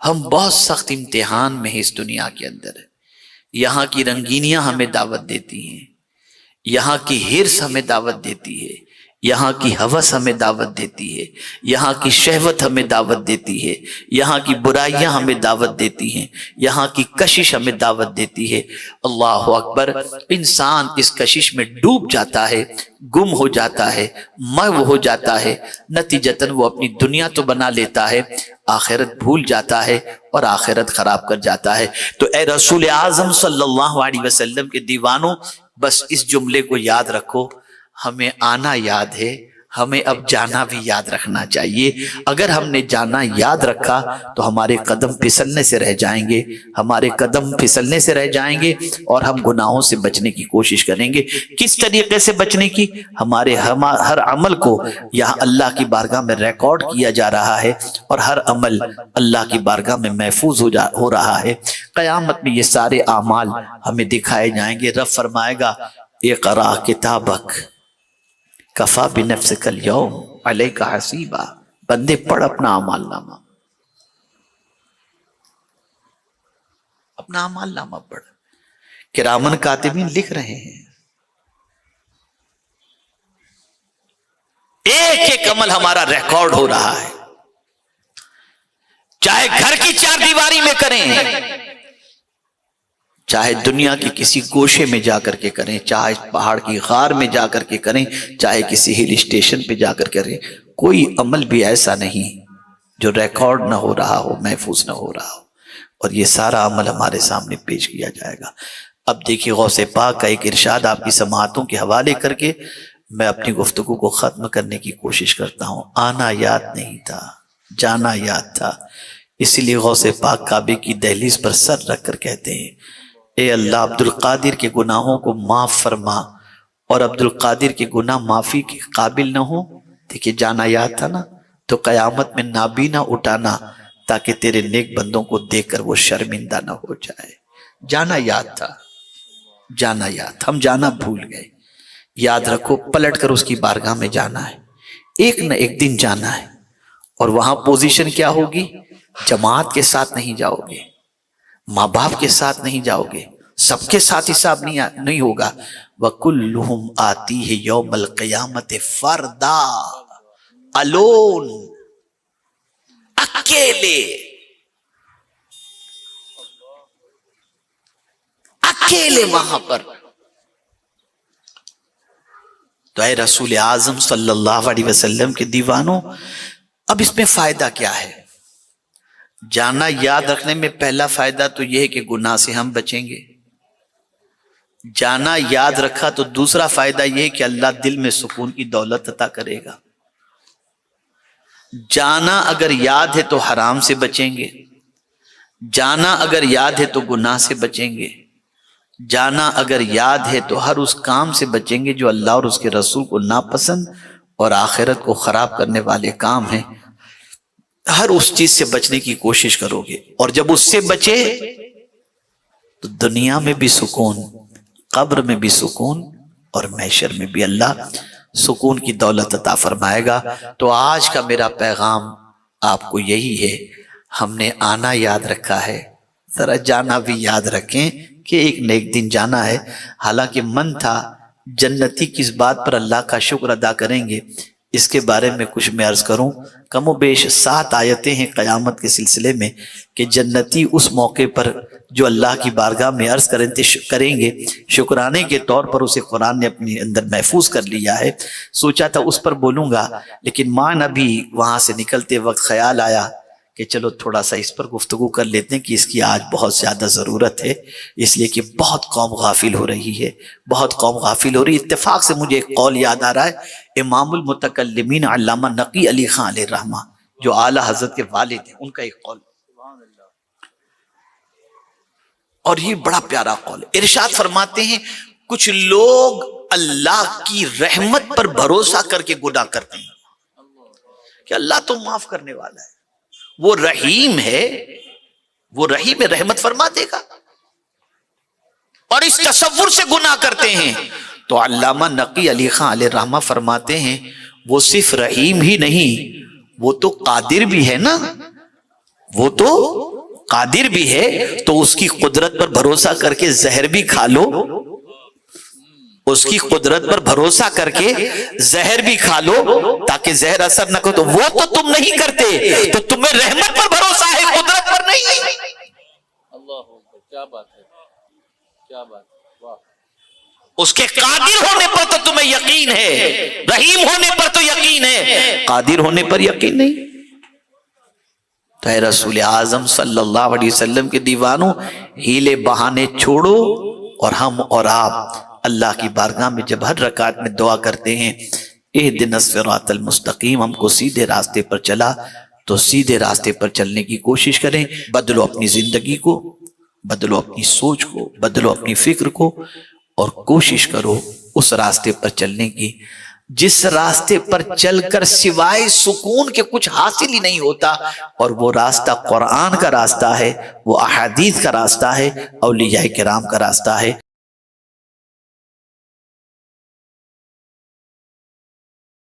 ہم بہت سخت امتحان میں ہیں اس دنیا کے اندر. یہاں کی رنگینیاں ہمیں دعوت دیتی ہیں، یہاں کی ہرس ہمیں دعوت دیتی ہے، یہاں کی ہوس ہمیں دعوت دیتی ہے، یہاں کی شہوت ہمیں دعوت دیتی ہے، یہاں کی برائیاں ہمیں دعوت دیتی ہیں، یہاں کی کشش ہمیں دعوت دیتی ہے. اللہ اکبر. انسان اس کشش میں ڈوب جاتا ہے، گم ہو جاتا ہے، محو ہو جاتا ہے. نتیجتاً وہ اپنی دنیا تو بنا لیتا ہے، آخرت بھول جاتا ہے اور آخرت خراب کر جاتا ہے. تو اے رسول اعظم صلی اللہ علیہ وسلم کے دیوانوں، بس اس جملے کو یاد رکھو، ہمیں آنا یاد ہے، ہمیں اب جانا بھی یاد رکھنا چاہیے. اگر ہم نے جانا یاد رکھا تو ہمارے قدم پھسلنے سے رہ جائیں گے، ہمارے قدم پھسلنے سے رہ جائیں گے اور ہم گناہوں سے بچنے کی کوشش کریں گے. کس طریقے سے بچنے کی؟ ہمارے ہر عمل کو یہاں اللہ کی بارگاہ میں ریکارڈ کیا جا رہا ہے اور ہر عمل اللہ کی بارگاہ میں محفوظ ہو رہا ہے. قیامت میں یہ سارے اعمال ہمیں دکھائے جائیں گے. رب فرمائے گا اقرا کتابک کفا بنفسک اليوم علیک حسیبا. بندے پڑھ اپنا اعمال نامہ، اپنا اعمال نامہ پڑھ. کرامن کاتبین لکھ رہے ہیں، ایک ایک عمل ہمارا ریکارڈ ہو رہا ہے. چاہے گھر کی چار دیواری میں کریں، چاہے دنیا کی کسی گوشے میں جا کر کے کریں، چاہے پہاڑ کی غار میں جا کر کے کریں، چاہے کسی ہل اسٹیشن پہ جا کر کریں، کوئی عمل بھی ایسا نہیں جو ریکارڈ نہ ہو رہا ہو، محفوظ نہ ہو رہا ہو. اور یہ سارا عمل ہمارے سامنے پیش کیا جائے گا. اب دیکھیے غوث پاک کا ایک ارشاد آپ کی سماعتوں کے حوالے کر کے میں اپنی گفتگو کو ختم کرنے کی کوشش کرتا ہوں. آنا یاد نہیں تھا، جانا یاد تھا. اسی لیے غوث پاک کعبے کی دہلیز پر سر رکھ کر کہتے ہیں اے اللہ عبد القادر کے گناہوں کو معاف فرما، اور عبد القادر کے گناہ معافی کے قابل نہ ہوں. دیکھیے جانا یاد تھا نا، تو قیامت میں نابینا اٹھانا تاکہ تیرے نیک بندوں کو دیکھ کر وہ شرمندہ نہ ہو جائے. جانا یاد تھا، جانا یاد تھا، ہم جانا بھول گئے. یاد رکھو پلٹ کر اس کی بارگاہ میں جانا ہے، ایک نہ ایک دن جانا ہے. اور وہاں پوزیشن کیا ہوگی؟ جماعت کے ساتھ نہیں جاؤ گے، ماں باپ کے ساتھ نہیں جاؤ گے، سب کے ساتھ حساب نہیں ہوگا. وَكُلُّهُمْ آتِيهِ يَوْمَ الْقِيَامَةِ فَرْدًا، alone، اکیلے، اکیلے وہاں پر. تو اے رسول اعظم صلی اللہ علیہ وسلم کے دیوانوں، اب اس میں فائدہ کیا ہے؟ جانا یاد رکھنے میں پہلا فائدہ تو یہ ہے کہ گناہ سے ہم بچیں گے. جانا یاد رکھا تو دوسرا فائدہ یہ ہے کہ اللہ دل میں سکون کی دولت عطا کرے گا. جانا اگر یاد ہے تو حرام سے بچیں گے، جانا اگر یاد ہے تو گناہ سے بچیں گے، جانا اگر یاد ہے تو ہر اس کام سے بچیں گے جو اللہ اور اس کے رسول کو ناپسند اور آخرت کو خراب کرنے والے کام ہیں. ہر اس چیز سے بچنے کی کوشش کرو گے، اور جب اس سے بچے تو دنیا میں بھی سکون، قبر میں بھی سکون، اور محشر میں بھی اللہ سکون کی دولت عطا فرمائے گا. تو آج کا میرا پیغام آپ کو یہی ہے، ہم نے آنا یاد رکھا ہے، ذرا جانا بھی یاد رکھیں کہ ایک نہ ایک دن جانا ہے. حالانکہ من تھا جنتی کس بات پر اللہ کا شکر ادا کریں گے، اس کے بارے میں کچھ میں عرض کروں. کم و بیش 7 آیتیں ہیں قیامت کے سلسلے میں کہ جنتی اس موقع پر جو اللہ کی بارگاہ میں عرض کریں گے، شکرانے کے طور پر اسے قرآن نے اپنے اندر محفوظ کر لیا ہے. سوچا تھا اس پر بولوں گا، لیکن مان ابھی وہاں سے نکلتے وقت خیال آیا کہ چلو تھوڑا سا اس پر گفتگو کر لیتے ہیں کہ اس کی آج بہت زیادہ ضرورت ہے، اس لیے کہ بہت قوم غافل ہو رہی ہے، بہت قوم غافل ہو رہی ہے. اتفاق سے مجھے ایک قول یاد آ رہا ہے، امام المتکلمین علامہ نقی علی خان علیہ الرحمہ جو اعلیٰ حضرت کے والد ہیں، ان کا ایک قول، اور یہ بڑا پیارا قول ہے. ارشاد فرماتے ہیں کچھ لوگ اللہ کی رحمت پر بھروسہ کر کے گناہ کرتے ہیں کہ اللہ تو معاف کرنے والا ہے، وہ رحیم ہے، وہ رحیم ہے، رحمت فرما دے گا، اور اس تصور سے گناہ کرتے ہیں. تو علامہ نقی علی خان علیہ الرحمہ فرماتے ہیں وہ صرف رحیم ہی نہیں، وہ تو قادر بھی ہے نا. وہ تو قادر بھی ہے، تو اس کی قدرت پر بھروسہ کر کے زہر بھی کھا لو، اس کی قدرت پر بھروسہ کر کے زہر بھی کھا لو تاکہ زہر اثر نہ کرو، تو وہ تو تم نہیں کرتے، تو تمہیں رحمت پر بھروسہ ہے، قدرت پر نہیں۔ اللہ کیا بات ہے، کیا بات ہے، واہ۔ اس کے قادر ہونے پر تو تمہیں یقین ہے، رحیم ہونے پر تو یقین ہے، قادر ہونے پر یقین نہیں۔ تو اے رسول اعظم صلی اللہ علیہ وسلم کے دیوانوں، ہیلے بہانے چھوڑو، اور ہم اور آپ اللہ کی بارگاہ میں جب ہر رکعت میں دعا کرتے ہیں اہدنا الصراط المستقیم، ہم کو سیدھے راستے پر چلا، تو سیدھے راستے پر چلنے کی کوشش کریں۔ بدلو اپنی زندگی کو، بدلو اپنی سوچ کو، بدلو اپنی فکر کو، اور کوشش کرو اس راستے پر چلنے کی جس راستے پر چل کر سوائے سکون کے کچھ حاصل ہی نہیں ہوتا، اور وہ راستہ قرآن کا راستہ ہے، وہ احادیث کا راستہ ہے، اولیاء کرام کا راستہ ہے۔